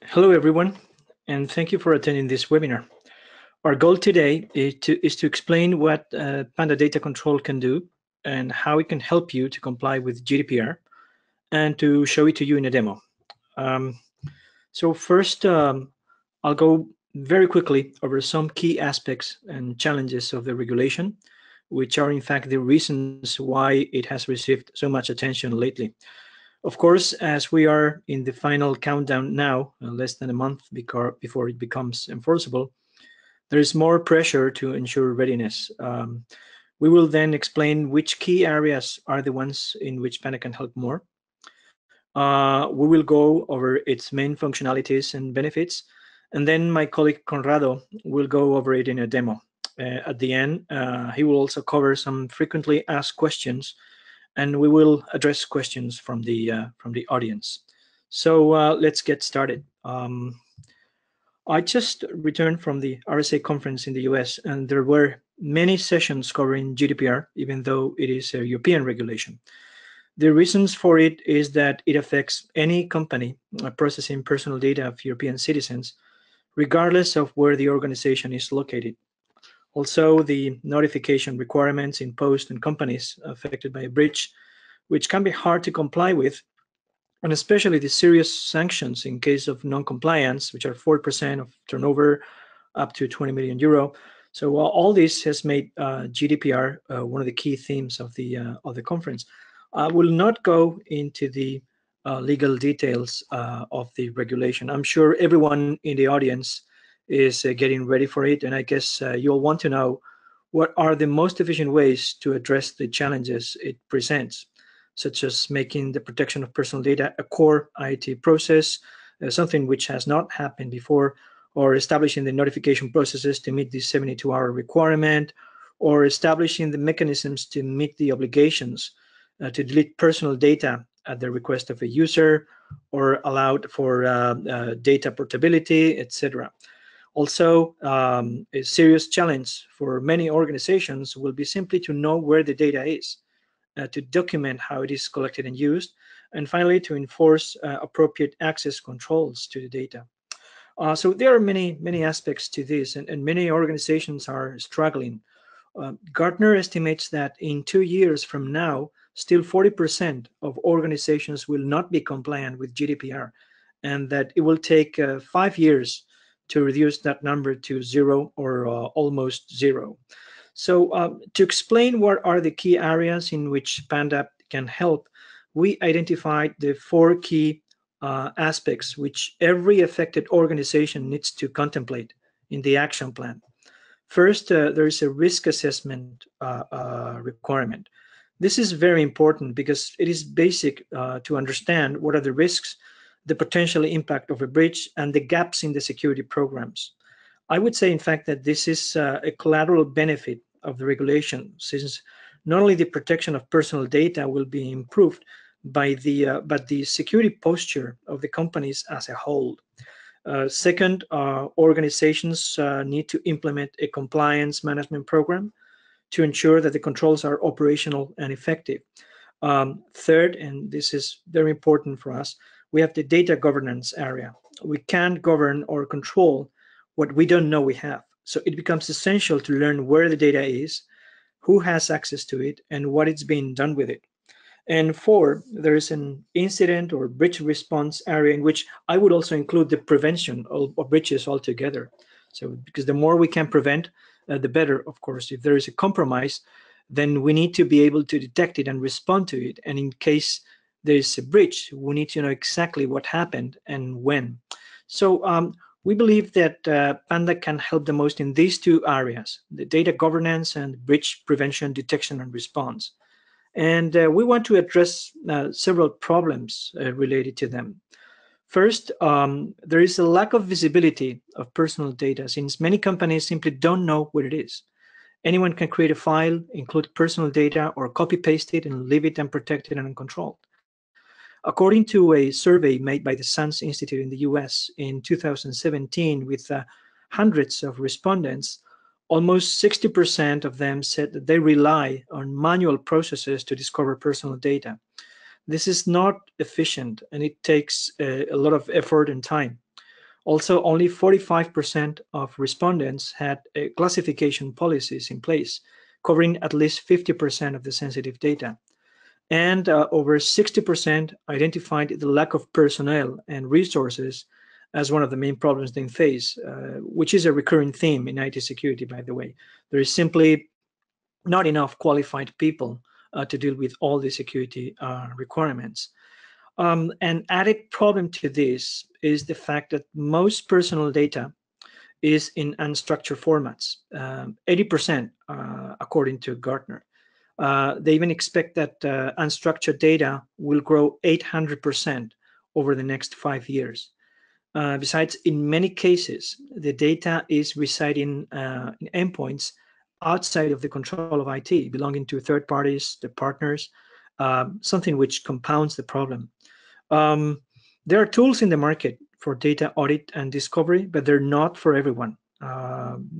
Hello, everyone, and thank you for attending this webinar. Our goal today is to explain what Panda Data Control can do and how it can help you to comply with GDPR and to show it to you in a demo. Um, so first, I'll go very quickly over some key aspects and challenges of the regulation, which are in fact the reasons why it has received so much attention lately. Of course, as we are in the final countdown now, less than a month before it becomes enforceable, there is more pressure to ensure readiness. We will then explain which key areas are the ones in which Panda can help more. We will go over its main functionalities and benefits, and then my colleague Conrado will go over it in a demo. At the end, he will also cover some frequently asked questions, and we will address questions from the audience. So let's get started. I just returned from the RSA conference in the US, and there were many sessions covering GDPR, even though it is a European regulation. The reasons for it is that it affects any company processing personal data of European citizens, regardless of where the organization is located. Also, the notification requirements imposed on companies affected by a breach, which can be hard to comply with, and especially the serious sanctions in case of non-compliance, which are 4% of turnover up to 20 million euro. So all this has made GDPR one of the key themes of the conference. I will not go into the legal details of the regulation. I'm sure everyone in the audience is getting ready for it, and I guess you'll want to know what are the most efficient ways to address the challenges it presents, such as making the protection of personal data a core IT process, something which has not happened before, or establishing the notification processes to meet the 72-hour requirement, or establishing the mechanisms to meet the obligations to delete personal data at the request of a user, or allowed for data portability, etc. Also, a serious challenge for many organizations will be simply to know where the data is, to document how it is collected and used, and finally to enforce appropriate access controls to the data. So there are many aspects to this, and many organizations are struggling. Gartner estimates that in 2 years from now, still 40% of organizations will not be compliant with GDPR, and that it will take 5 years to reduce that number to zero or almost zero. So to explain what are the key areas in which Panda can help, we identified the four key aspects which every affected organization needs to contemplate in the action plan. First, there is a risk assessment requirement. This is very important because it is basic to understand what are the risks, the potential impact of a breach, and the gaps in the security programs. I would say, in fact, that this is a collateral benefit of the regulation, since not only the protection of personal data will be improved but the security posture of the companies as a whole. Second, organizations need to implement a compliance management program to ensure that the controls are operational and effective. Third, and this is very important for us, we have the data governance area. We can't govern or control what we don't know we have. So it becomes essential to learn where the data is, who has access to it, and what it's being done with it. And four, there is an incident or breach response area in which I would also include the prevention of breaches altogether. So because the more we can prevent, the better, of course. If there is a compromise, then we need to be able to detect it and respond to it. And in case there is a breach, we need to know exactly what happened and when. So we believe that Panda can help the most in these two areas, the data governance and breach prevention, detection, and response. And we want to address several problems related to them. First, there is a lack of visibility of personal data, since many companies simply don't know where it is. Anyone can create a file, include personal data, or copy-paste it and leave it unprotected and uncontrolled. According to a survey made by the SANS Institute in the US in 2017 with hundreds of respondents, almost 60% of them said that they rely on manual processes to discover personal data. This is not efficient, and it takes a lot of effort and time. Also, only 45% of respondents had classification policies in place, covering at least 50% of the sensitive data. And over 60% identified the lack of personnel and resources as one of the main problems they face, which is a recurring theme in IT security, by the way. There is simply not enough qualified people to deal with all the security requirements. An added problem to this is the fact that most personal data is in unstructured formats, 80% according to Gartner. They even expect that unstructured data will grow 800% over the next 5 years. Besides, in many cases, the data is residing in endpoints outside of the control of IT, belonging to third parties, the partners, something which compounds the problem. There are tools in the market for data audit and discovery, but they're not for everyone.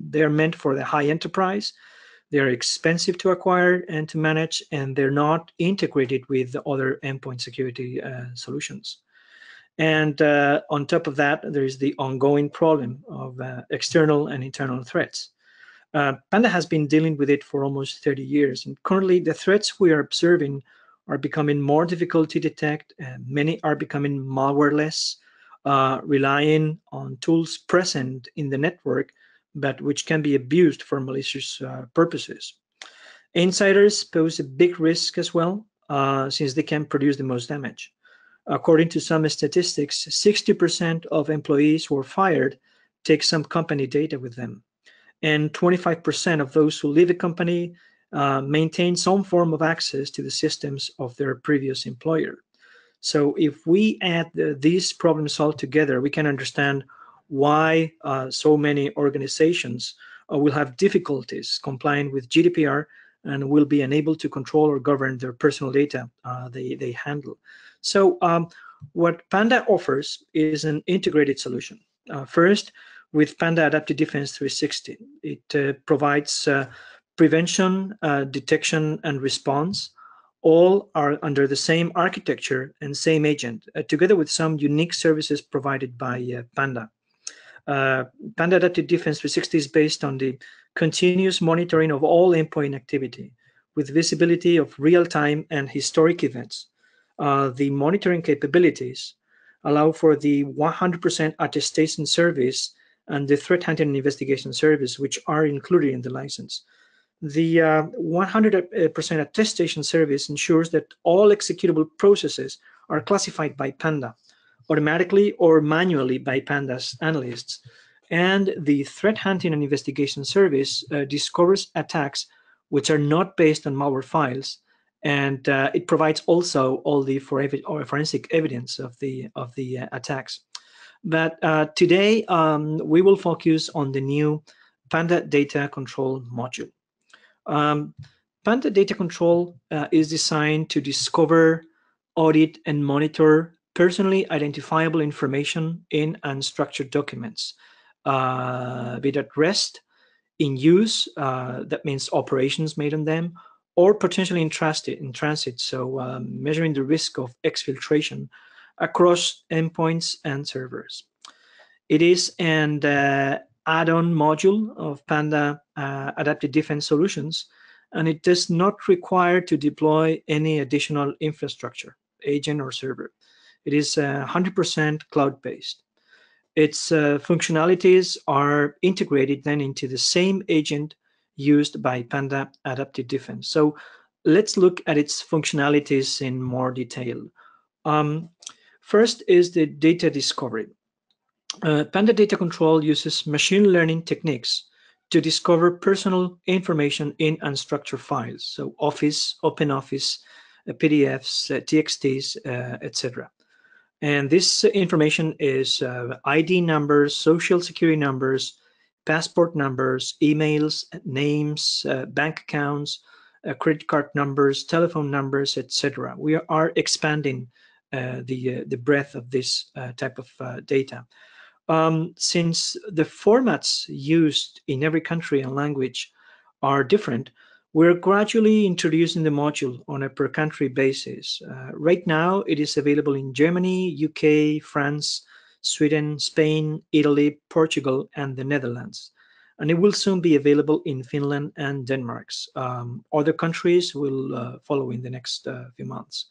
They're meant for the high enterprise. They're expensive to acquire and to manage, and they're not integrated with the other endpoint security solutions. And on top of that, there is the ongoing problem of external and internal threats. Panda has been dealing with it for almost 30 years, and currently the threats we are observing are becoming more difficult to detect, and many are becoming malwareless, relying on tools present in the network, but which can be abused for malicious purposes. Insiders pose a big risk as well, since they can produce the most damage. According to some statistics, 60% of employees who are fired take some company data with them. And 25% of those who leave a company maintain some form of access to the systems of their previous employer. So if we add these problems all together, we can understand why so many organizations will have difficulties complying with GDPR and will be unable to control or govern their personal data they handle. So what Panda offers is an integrated solution. First, with Panda Adaptive Defense 360, it provides prevention, detection, and response. All are under the same architecture and same agent, together with some unique services provided by Panda. Panda Adaptive Defense 360 is based on the continuous monitoring of all endpoint activity with visibility of real-time and historic events. The monitoring capabilities allow for the 100% attestation service and the threat hunting and investigation service, which are included in the license. The 100% attestation service ensures that all executable processes are classified by Panda automatically or manually by Panda's analysts. And the threat hunting and investigation service discovers attacks which are not based on malware files, and it provides also all the forensic evidence of the attacks. But today we will focus on the new Panda Data Control module. Panda Data Control is designed to discover, audit, and monitor personally identifiable information in unstructured documents, be it at rest, in use, that means operations made on them, or potentially in transit, so measuring the risk of exfiltration across endpoints and servers. It is an add-on module of Panda Adaptive Defense Solutions, and it does not require to deploy any additional infrastructure, agent or server. It is 100% cloud-based. Its functionalities are integrated then into the same agent used by Panda Adaptive Defense. So let's look at its functionalities in more detail. First is the data discovery. Panda Data Control uses machine learning techniques to discover personal information in unstructured files, so Office, OpenOffice, PDFs, TXTs, etc. And this information is ID numbers, social security numbers, passport numbers, emails, names, bank accounts, credit card numbers, telephone numbers, etc. We are expanding the breadth of this type of data. Since the formats used in every country and language are different, we're gradually introducing the module on a per country basis. Right now, it is available in Germany, UK, France, Sweden, Spain, Italy, Portugal, and the Netherlands. And it will soon be available in Finland and Denmark. Other countries will follow in the next few months.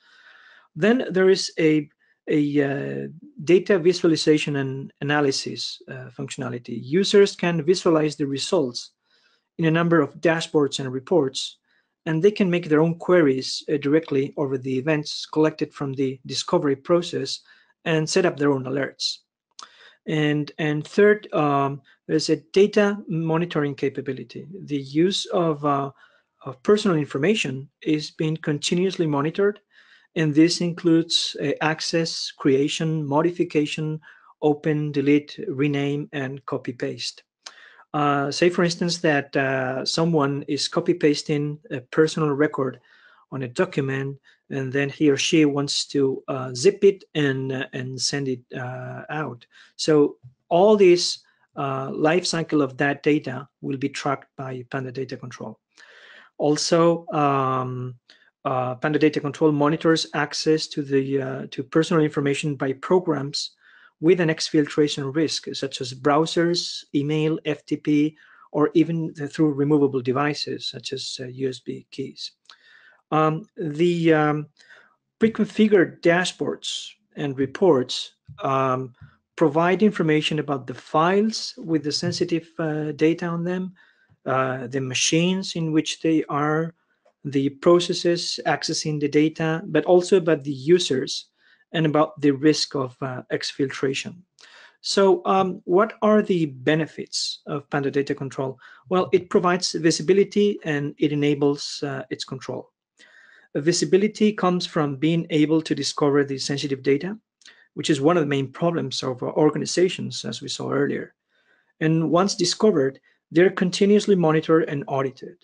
Then there is a data visualization and analysis functionality. Users can visualize the results in a number of dashboards and reports, and they can make their own queries directly over the events collected from the discovery process and set up their own alerts. And third, there's a data monitoring capability. The use of personal information is being continuously monitored, and this includes access, creation, modification, open, delete, rename, and copy paste. Say, for instance, that someone is copy pasting a personal record on a document, and then he or she wants to zip it and send it out. So all this life cycle of that data will be tracked by Panda Data Control. Also, Panda Data Control monitors access to the to personal information by programs with an exfiltration risk, such as browsers, email, FTP, or even through removable devices, such as USB keys. The pre-configured dashboards and reports provide information about the files with the sensitive data on them, the machines in which they are, the processes accessing the data, but also about the users and about the risk of exfiltration. So what are the benefits of Panda Data Control? Well, it provides visibility and it enables its control. Visibility comes from being able to discover the sensitive data, which is one of the main problems of organizations, as we saw earlier. And once discovered, they're continuously monitored and audited.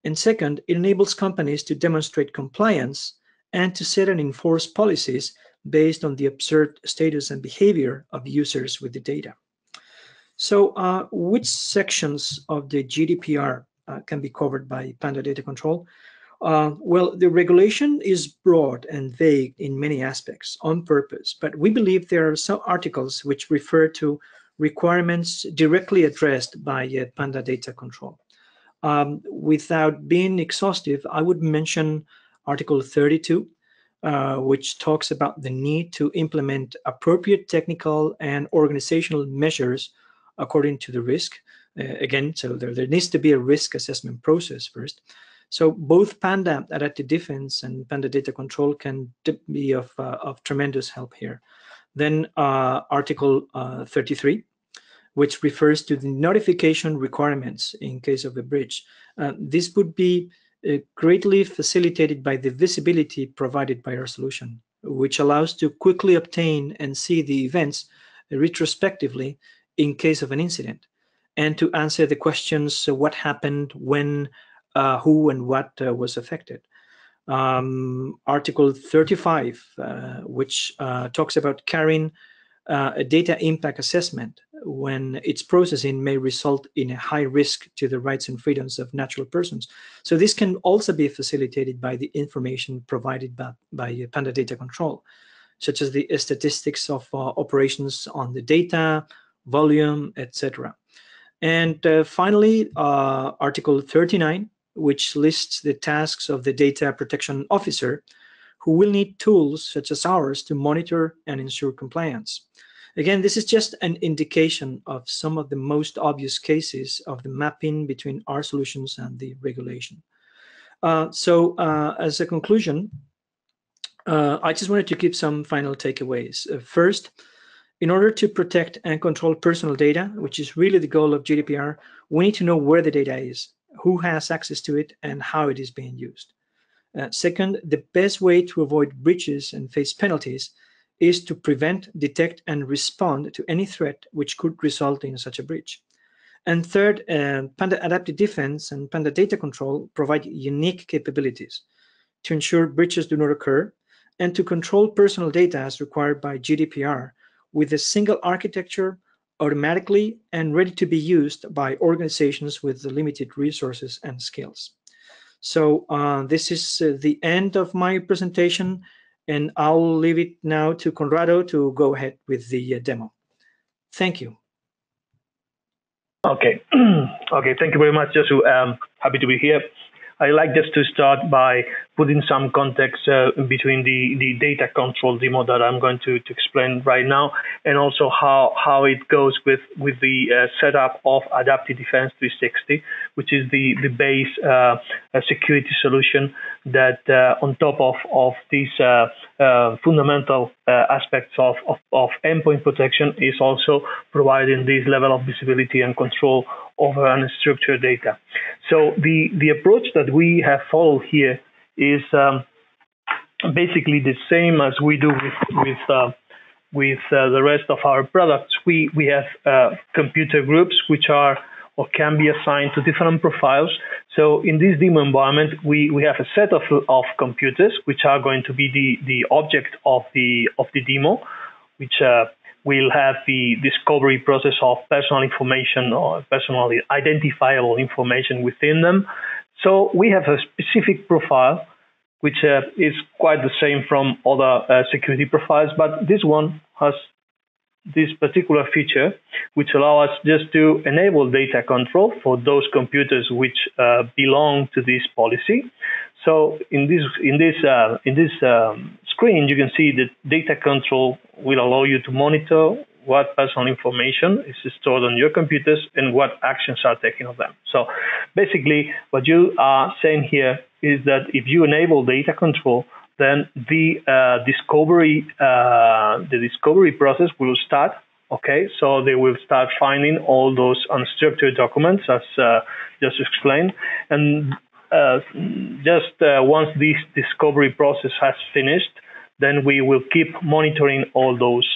And second, it enables companies to demonstrate compliance and to set and enforce policies based on the observed status and behavior of users with the data. So which sections of the GDPR can be covered by Panda Data Control? Well, the regulation is broad and vague in many aspects on purpose, but we believe there are some articles which refer to requirements directly addressed by Panda Data Control. Without being exhaustive, I would mention Article 32, which talks about the need to implement appropriate technical and organizational measures according to the risk. Again, so there needs to be a risk assessment process first. So both Panda Adaptive Defense and Panda Data Control can be of tremendous help here. Then Article 33, which refers to the notification requirements in case of a breach. This would be greatly facilitated by the visibility provided by our solution, which allows to quickly obtain and see the events retrospectively in case of an incident, and to answer the questions, what happened, when, who and what was affected. Article 35, which talks about carrying a data impact assessment when its processing may result in a high risk to the rights and freedoms of natural persons. So this can also be facilitated by the information provided by Panda Data Control, such as the statistics of operations on the data, volume, etc. And finally, Article 39, which lists the tasks of the data protection officer, who will need tools such as ours to monitor and ensure compliance. Again, this is just an indication of some of the most obvious cases of the mapping between our solutions and the regulation. So as a conclusion, I just wanted to give some final takeaways. First, in order to protect and control personal data, which is really the goal of GDPR, we need to know where the data is, who has access to it, and how it is being used. Second, the best way to avoid breaches and face penalties is to prevent, detect, and respond to any threat which could result in such a breach. And third, Panda Adaptive Defense and Panda Data Control provide unique capabilities to ensure breaches do not occur and to control personal data as required by GDPR with a single architecture, automatically and ready to be used by organizations with limited resources and skills. So this is the end of my presentation, and I'll leave it now to Conrado to go ahead with the demo. Thank you. Okay. Okay. Thank you very much, Josu. Happy to be here. I like just to start by putting some context between the data control demo that I'm going to explain right now, and also how it goes with the setup of Adaptive Defense 360, which is the base security solution that on top of these fundamental aspects of endpoint protection is also providing this level of visibility and control over unstructured data. So the approach that we have followed here is basically the same as we do with the rest of our products. We have computer groups which are or can be assigned to different profiles. So in this demo environment, we have a set of computers which are going to be the object of the demo, which will have the discovery process of personal information or personally identifiable information within them. So we have a specific profile, which is quite the same from other security profiles, but this one has this particular feature, which allows us just to enable data control for those computers which belong to this policy. So in this screen, you can see that data control will allow you to monitor what personal information is stored on your computers and what actions are taken of them. So basically, what you are saying here is that if you enable data control, then the discovery process will start. Okay, so they will start finding all those unstructured documents, as just explained, and once this discovery process has finished, then we will keep monitoring all those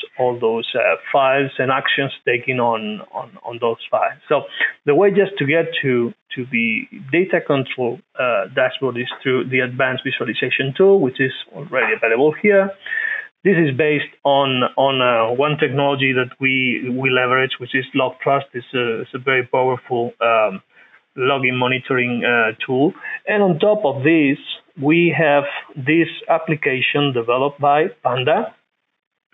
files and actions taken on those files. So the way just to get to the data control dashboard is through the advanced visualization tool, which is already available here. This is based on one technology that we leverage, which is Log Trust. It's a very powerful login monitoring tool. And on top of this, we have this application developed by Panda,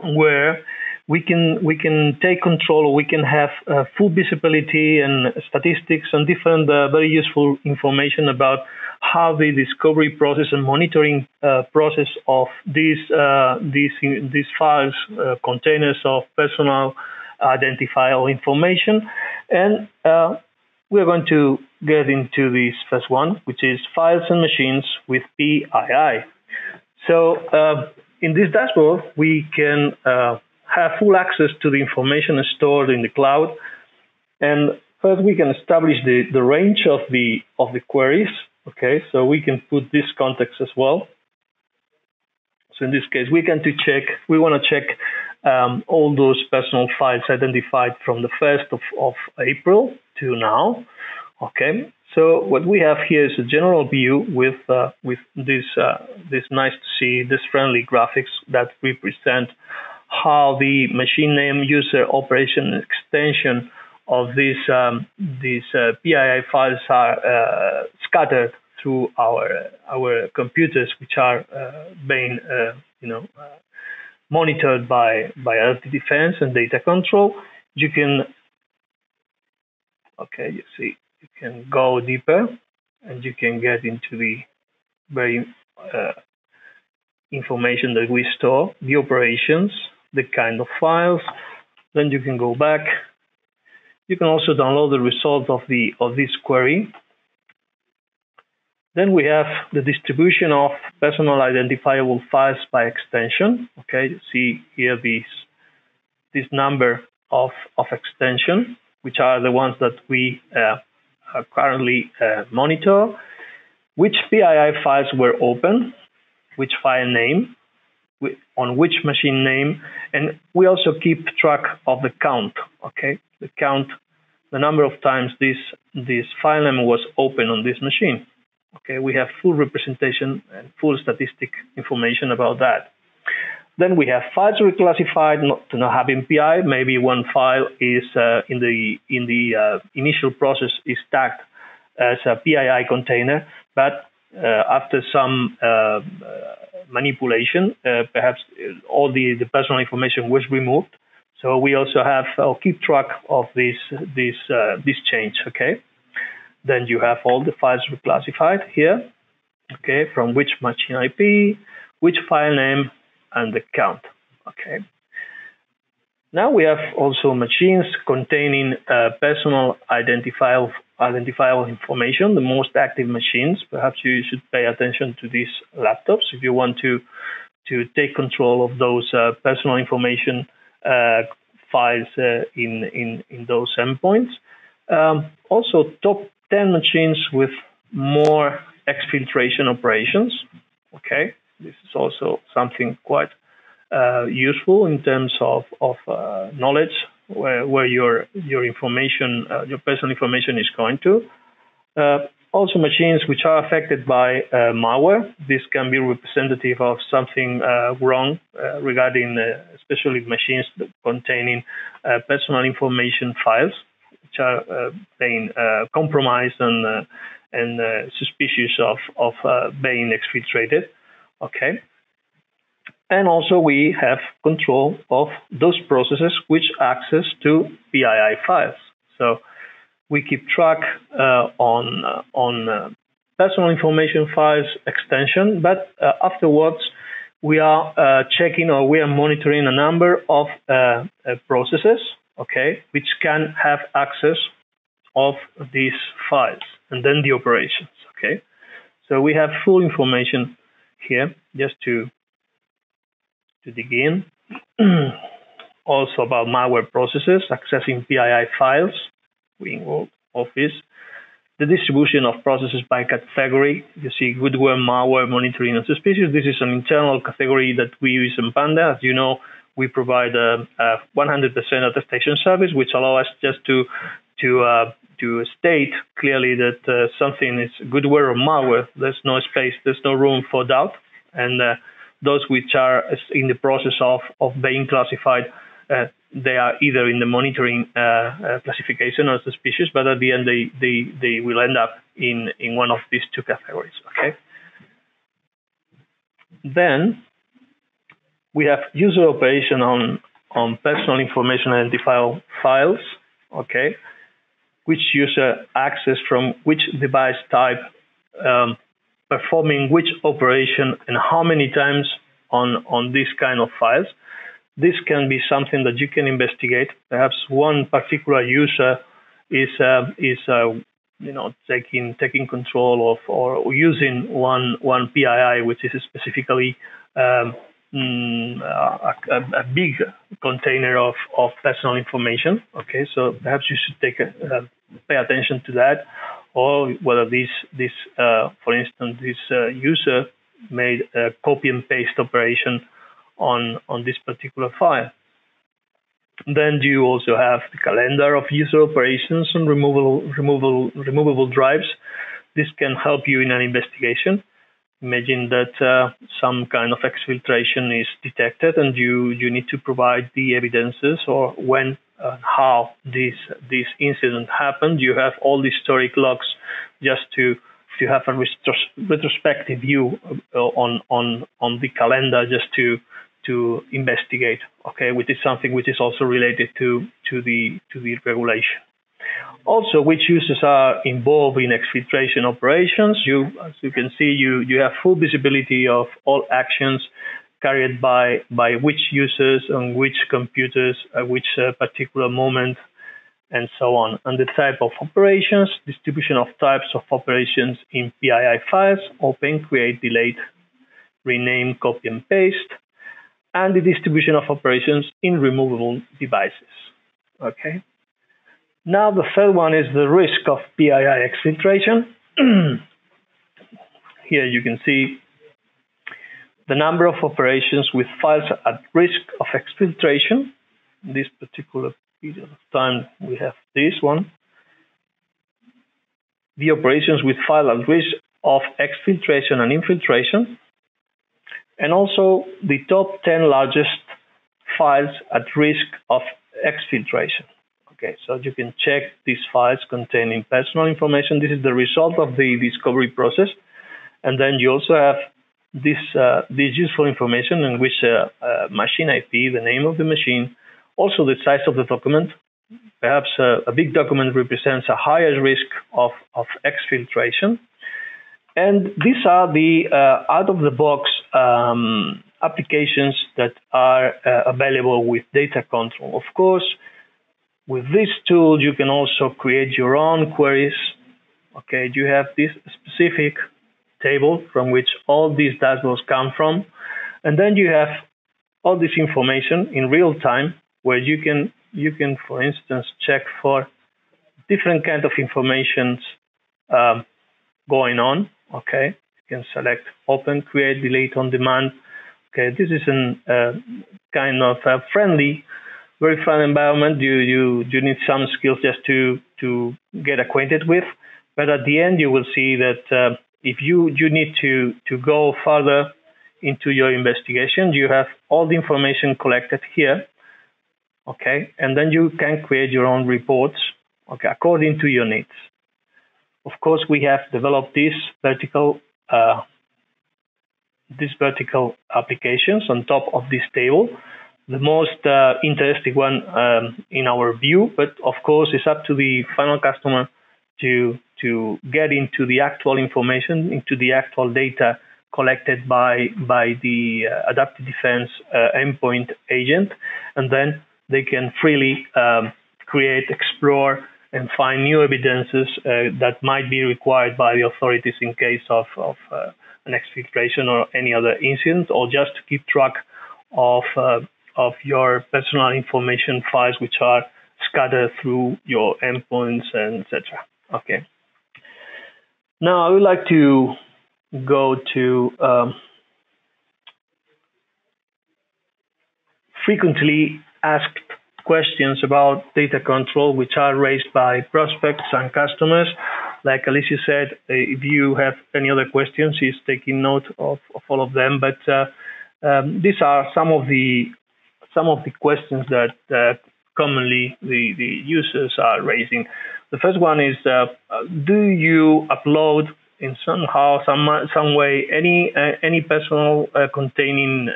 where we can take control. We can have full visibility and statistics and different very useful information about how the discovery process and monitoring process of these files, containers of personal identifiable information, and we're going to get into this first one, which is files and machines with PII. So in this dashboard, we can have full access to the information stored in the cloud. And first, we can establish the range of the queries. Okay, so we can put this context as well. So in this case, we want to check all those personal files identified from the 1st of April to now. Okay, so what we have here is a general view with this nice to see, this friendly graphics that represent how the machine name, user, operation, and extension of these PII files are scattered through our computers, which are being monitored by Adaptive Defense and data control. You can you can go deeper, and you can get into the very information that we store, the operations, the kind of files. Then you can go back. You can also download the result of this query. Then we have the distribution of personal identifiable files by extension. Okay, you see here this number of extension, which are the ones that we currently monitor, which PII files were open, which file name, on which machine name, and we also keep track of the count. Okay, the number of times this file name was open on this machine. Okay, we have full representation and full statistic information about that. Then we have files reclassified to not having PI. Maybe one file is in the initial process is tagged as a PII container, but after some manipulation, perhaps all the personal information was removed. So we also have keep track of this change. Okay. Then you have all the files reclassified here. Okay, from which machine IP, which file name, and the count. Okay. Now we have also machines containing personal identifiable information, the most active machines. Perhaps you should pay attention to these laptops if you want to take control of those personal information files in those endpoints. Also, top 10 machines with more exfiltration operations. Okay, this is also something quite useful in terms of knowledge where your information, your personal information is going to. Also machines which are affected by malware. This can be representative of something wrong regarding especially machines containing personal information files, which are being compromised and suspicious of being exfiltrated. Okay. And also we have control of those processes which access to PII files. So we keep track on personal information files extension, but afterwards we are checking or we are monitoring a number of processes, okay, which can have access of these files and then the operations, okay. So we have full information here just to dig in. Also about malware processes, accessing PII files, we involve Office, the distribution of processes by category. You see goodware, malware, monitoring, and suspicious. This is an internal category that we use in Panda. As you know, we provide a 100% attestation service, which allows us just to state clearly that something is goodware or malware. There's no space, there's no room for doubt, and those which are in the process of being classified, they are either in the monitoring classification or suspicious, but at the end they will end up in one of these two categories. Okay. Then we have user operation on personal information identifiable files. Okay, which user access from which device type, performing which operation and how many times on this kind of files. This can be something that you can investigate. Perhaps one particular user is taking control of or using one PII, which is specifically a big container of personal information. Okay, so perhaps you should pay attention to that, or whether this for instance, this user made a copy and paste operation on this particular file. Then you also have the calendar of user operations and removable drives. This can help you in an investigation. Imagine that some kind of exfiltration is detected, and you need to provide the evidences or when how this incident happened. You have all the historic logs just to have a retrospective view on the calendar, just to investigate. Okay, which is something which is also related to the regulation. Also, which users are involved in exfiltration operations. As you can see, you have full visibility of all actions carried by which users on which computers at which particular moment, and so on. And the type of operations, distribution of types of operations in PII files: open, create, delete, rename, copy and paste, and the distribution of operations in removable devices. Okay. Now the third one is the risk of PII exfiltration. Here you can see the number of operations with files at risk of exfiltration. In this particular period of time, we have this one. The operations with file at risk of exfiltration and infiltration. And also the top 10 largest files at risk of exfiltration. Okay, so you can check these files containing personal information. This is the result of the discovery process. And then you also have this useful information in which machine IP, the name of the machine, Also, the size of the document. Perhaps a big document represents a higher risk of exfiltration. And these are the out-of-the-box applications that are available with data control. Of course, with this tool, you can also create your own queries. Okay, you have this specific table from which all these dashboards come from, and then you have all this information in real time, where you can, for instance, check for different kind of informations going on. Okay, you can select open, create, delete on demand. Okay, this is a kind of very friendly environment. You need some skills just to get acquainted with, but at the end you will see that if you need to go further into your investigation, you have all the information collected here. Okay, and then you can create your own reports, okay, according to your needs. Of course, we have developed these vertical applications on top of this table. The most interesting one in our view, but of course, it's up to the final customer to get into the actual information, into the actual data collected by the adaptive defense endpoint agent, and then they can freely create, explore, and find new evidences that might be required by the authorities in case of an exfiltration or any other incident, or just to keep track of your personal information files which are scattered through your endpoints and etc. Okay. Now I would like to go to frequently asked questions about data control which are raised by prospects and customers. Like Alicia said, if you have any other questions, she's taking note of all of them. But these are some of the questions that commonly the users are raising. The first one is, do you upload in some way any personal containing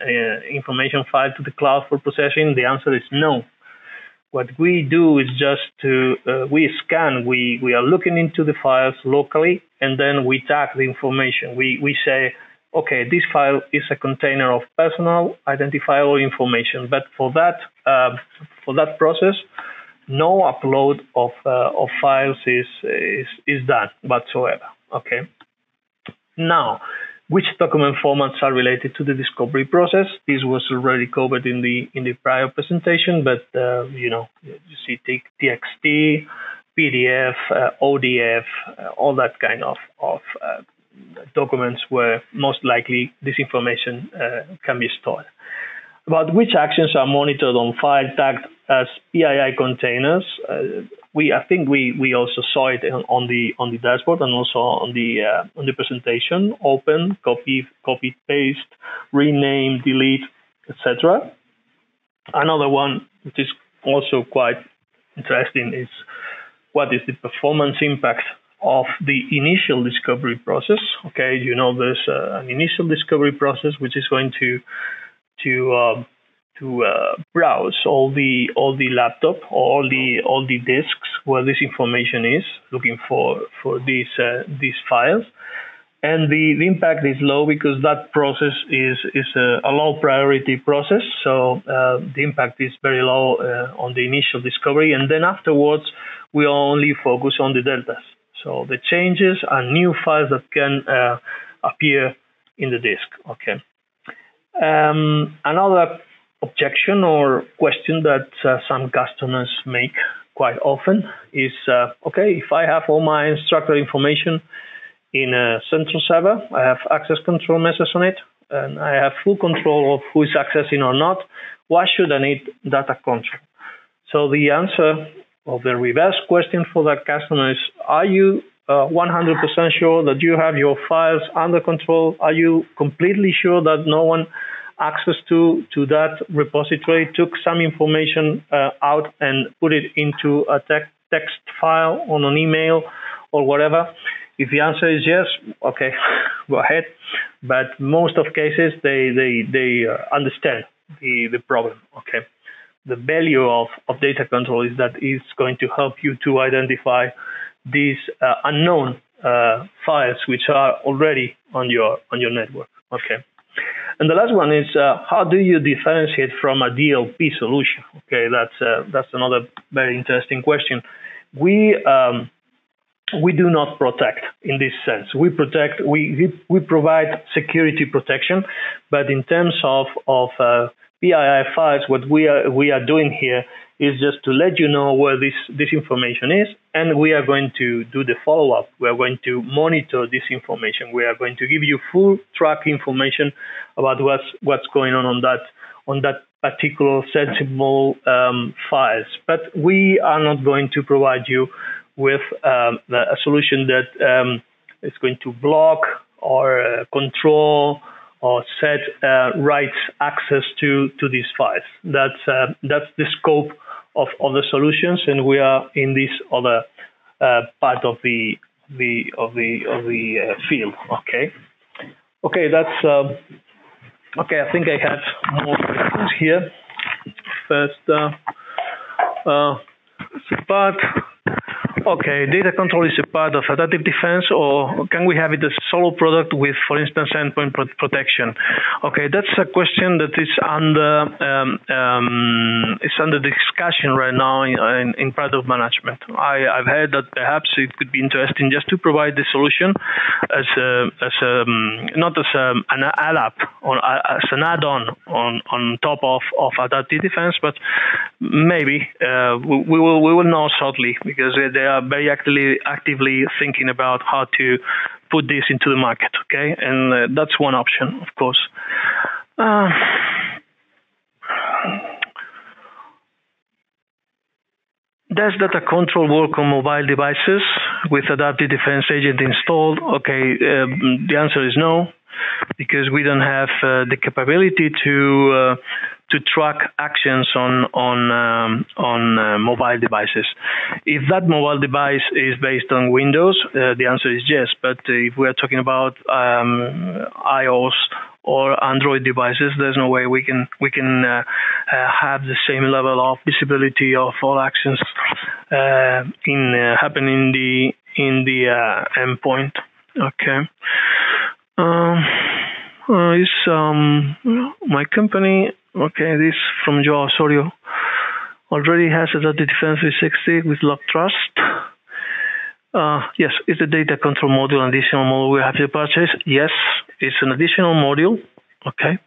information file to the cloud for processing? The answer is no. What we do is just we scan. We are looking into the files locally, and then we tag the information. We say, okay, this file is a container of personal identifiable information, but for that process, no upload of files is done whatsoever. Okay. Now, which document formats are related to the discovery process? This was already covered in the prior presentation, but you see TXT, PDF, ODF, all that kind of documents where most likely this information can be stored. About which actions are monitored on file tagged as PII containers, I think we also saw it on the dashboard and also on the presentation. Open, copy, paste, rename, delete, etc. Another one which is also quite interesting is what is the performance impact of the initial discovery process. Okay, there's an initial discovery process which is going to browse all the laptop, all the disks where this information is, looking for these files, and the impact is low because that process is a low priority process. So the impact is very low on the initial discovery, and then afterwards we only focus on the deltas. So the changes are new files that can appear in the disk. Okay. Another objection or question that some customers make quite often is, okay, if I have all my instructor information in a central server, I have access control measures on it, and I have full control of who is accessing or not, why should I need data control? So the answer of the reverse question for that customer is, are you 100% sure that you have your files under control? Are you completely sure that no one access to that repository took some information out and put it into a text file on an email or whatever? If the answer is yes, okay, go ahead. But most of cases, they understand the problem. Okay. the value of data control is that it's going to help you to identify these unknown files which are already on your network. Okay. And the last one is how do you differentiate from a DLP solution? Okay, that's another very interesting question. We do not protect in this sense. We protect. We provide security protection, but in terms of PII files, what we are doing here is just to let you know where this information is, and we are going to do the follow-up. We are going to monitor this information. We are going to give you full track information about what's going on that particular sensible files. But we are not going to provide you with a solution that is going to block or control or set rights access to these files. That's the scope of the solutions, and we are in this other part of the field. Okay, that's okay. I think I have more questions here. First, part. Okay, data control is a part of adaptive defense, or can we have it as a solo product with, for instance, endpoint protection? Okay, that's a question that is under discussion right now in part of management. I've heard that perhaps it could be interesting just to provide the solution as not as an add-up or as an add-on on top of adaptive defense, but maybe we will know shortly, because they are very actively thinking about how to put this into the market. Okay, and that's one option, of course. Does data control work on mobile devices with adaptive defense agent installed? Okay, the answer is no, because we don't have the capability to track actions on mobile devices. If that mobile device is based on Windows, the answer is yes. But if we are talking about iOS or Android devices, there's no way we can have the same level of visibility of all actions happening in the endpoint. Okay. My company, okay, this from Joe Osorio, already has adaptive defense 360 with log trust. Yes, it's a data control module, an additional module we have to purchase. Yes, it's an additional module. Okay.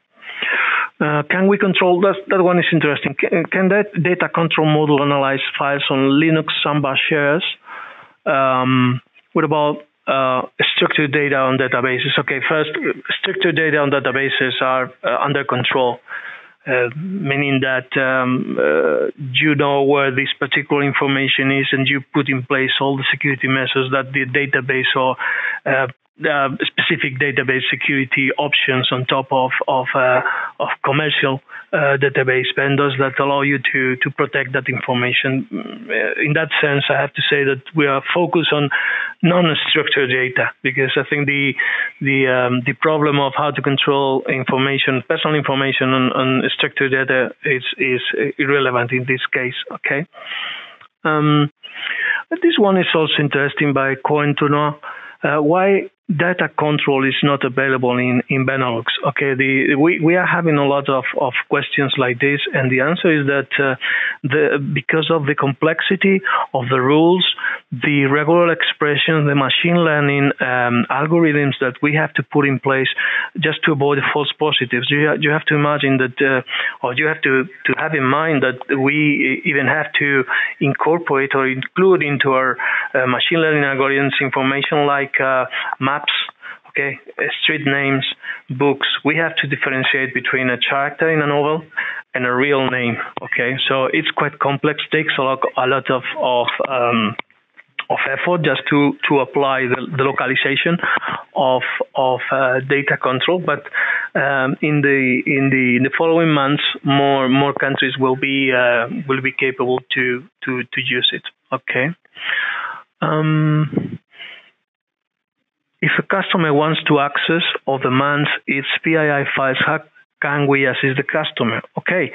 Can we control that? That one is interesting. Can that data control module analyze files on Linux Samba shares? What about structured data on databases? Okay, first, structured data on databases are under control, meaning that you know where this particular information is, and you put in place all the security measures that the database or specific database security options on top of commercial database vendors that allow you to protect that information. In that sense, I have to say that we are focused on non-structured data, because I think the problem of how to control information, personal information on structured data is irrelevant in this case. Okay. This one is also interesting by Cohen to know why data control is not available in Benelux. Okay, we are having a lot of questions like this, and the answer is that because of the complexity of the rules, the regular expression, the machine learning algorithms that we have to put in place just to avoid false positives. You have to imagine that, or you have to have in mind that we even have to incorporate or include into our machine learning algorithms information like maps, okay, street names, books. We have to differentiate between a character in a novel and a real name. Okay, so it's quite complex. Takes a lot of effort just to apply the localization of data control. But in the following months, more countries will be capable to use it. Okay. If a customer wants to access or demands its PII files, how can we assist the customer? Okay.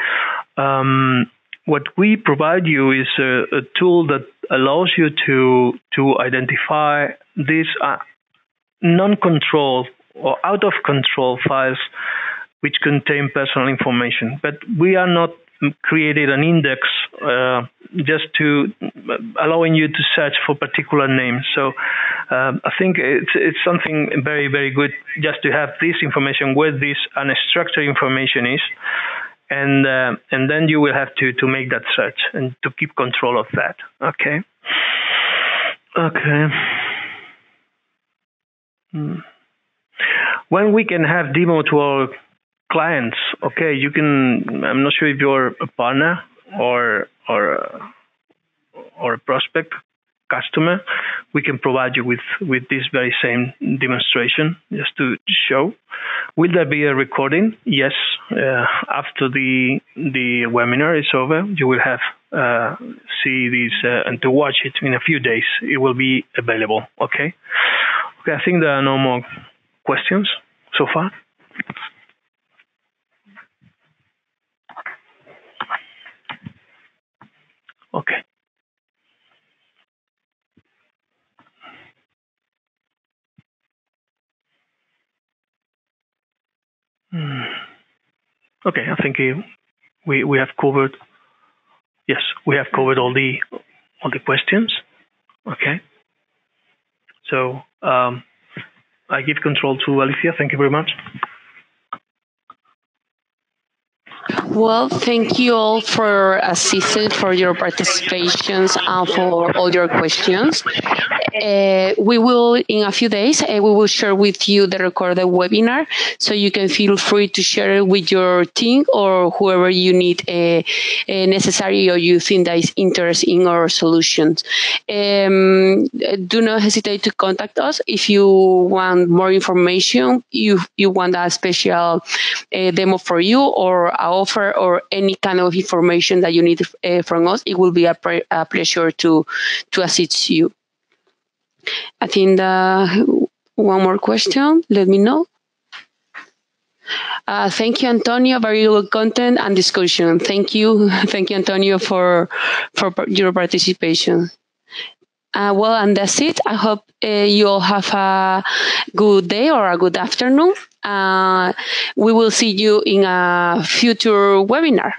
what we provide you is a tool that allows you to identify these non-control or out of control files which contain personal information. But we are not created an index just to allowing you to search for particular names. So I think it's something very, very good just to have this information where this unstructured information is, and then you will have to make that search and to keep control of that. Okay. When we can have demo to our clients, okay, you can. I'm not sure if you're a partner or a prospect customer. We can provide you with this very same demonstration just to show. Will there be a recording? Yes. After the webinar is over, you will have see this and to watch it in a few days. It will be available. Okay. Okay. I think there are no more questions so far. Okay. Okay, I think we have covered. Yes, we have covered all the questions. Okay. So I give control to Alicia. Thank you very much. Well, thank you all for assisting, for your participations, and for all your questions. We will, in a few days, we will share with you the recorded webinar, so you can feel free to share it with your team or whoever you need necessary or you think that is interested in our solutions. Do not hesitate to contact us if you want more information, you want a special demo for you or a offer or any kind of information that you need from us. It will be a pleasure to assist you. I think one more question. Let me know. Thank you, Antonio. Very good content and discussion. Thank you, Antonio, for your participation. Well, and that's it. I hope you all have a good day or a good afternoon. We will see you in a future webinar.